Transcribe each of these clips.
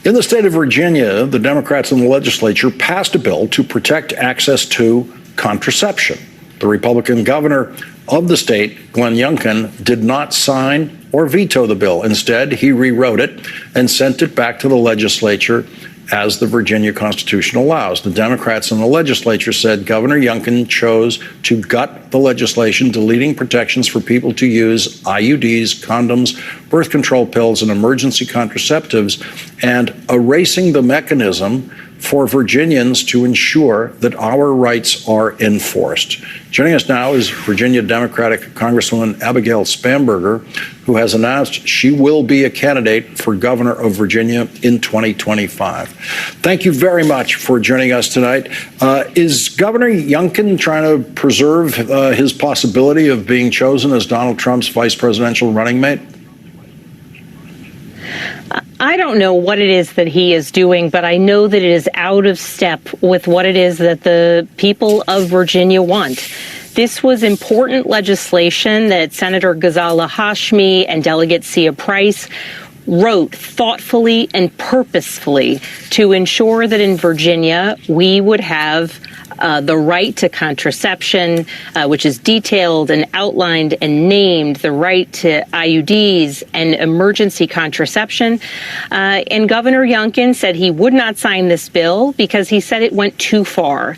In the state of Virginia, the Democrats in the legislature passed a bill to protect access to contraception. The Republican governor of the state, Glenn Youngkin, did not sign or veto the bill. Instead, he rewrote it and sent it back to the legislature as the Virginia Constitution allows. The Democrats in the legislature said Governor Youngkin chose to gut the legislation, deleting protections for people to use IUDs, condoms, birth control pills, and emergency contraceptives, and erasing the mechanism for Virginians to ensure that our rights are enforced. Joining us now is Virginia Democratic Congresswoman Abigail Spanberger, who has announced she will be a candidate for governor of Virginia in 2025. Thank you very much for joining us tonight. Is Governor Youngkin trying to preserve his possibility of being chosen as Donald Trump's vice presidential running mate? I don't know what it is that he is doing, but I know that it is out of step with what it is that the people of Virginia want. This was important legislation that Senator Ghazala Hashmi and Delegate Sia Price wrote thoughtfully and purposefully to ensure that in Virginia we would have the right to contraception, which is detailed and outlined and named, the right to IUDs and emergency contraception. And Governor Youngkin said he would not sign this bill because he said it went too far.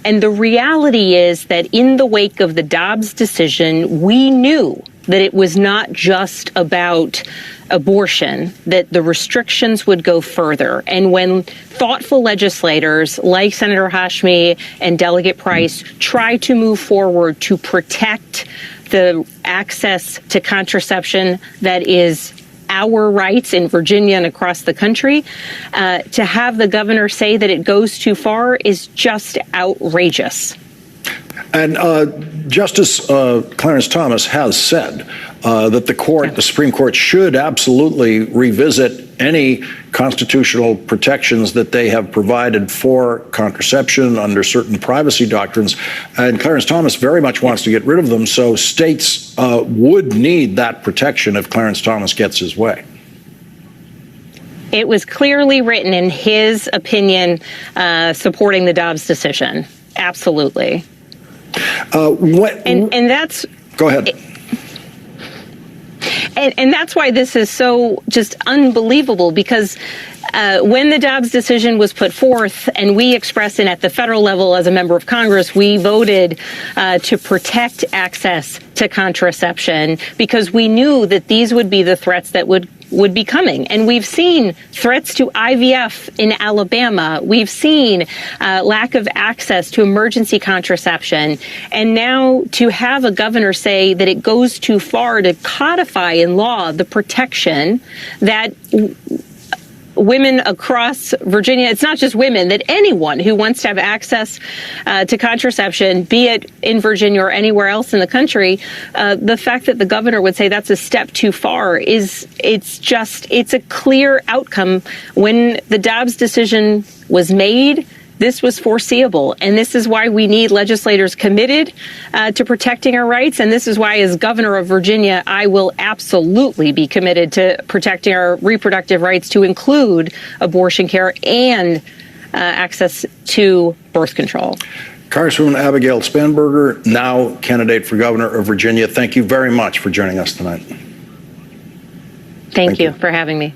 And the reality is that in the wake of the Dobbs decision, we knew that it was not just about abortion, that the restrictions would go further. And when thoughtful legislators like Senator Hashmi and Delegate Price try to move forward to protect the access to contraception that is our rights in Virginia and across the country, to have the governor say that it goes too far is just outrageous. And Justice Clarence Thomas has said that the Supreme Court should absolutely revisit any constitutional protections that they have provided for contraception under certain privacy doctrines. And Clarence Thomas very much wants to get rid of them. So states would need that protection if Clarence Thomas gets his way. It was clearly written in his opinion supporting the Dobbs decision. Absolutely. And that's go ahead. And that's why this is so just unbelievable, because when the Dobbs decision was put forth and we expressed it at the federal level as a member of Congress, we voted to protect access to contraception because we knew that these would be the threats that would be coming. And we've seen threats to IVF in Alabama. We've seen lack of access to emergency contraception. And now to have a governor say that it goes too far to codify in law the protection that women across Virginia, it's not just women, that anyone who wants to have access to contraception, be it in Virginia or anywhere else in the country, the fact that the governor would say that's a step too far it's a clear outcome. When the Dobbs decision was made, this was foreseeable, and this is why we need legislators committed to protecting our rights, and this is why, as governor of Virginia, I will absolutely be committed to protecting our reproductive rights, to include abortion care and access to birth control. Congresswoman Abigail Spanberger, now candidate for governor of Virginia, thank you very much for joining us tonight. Thank you for having me.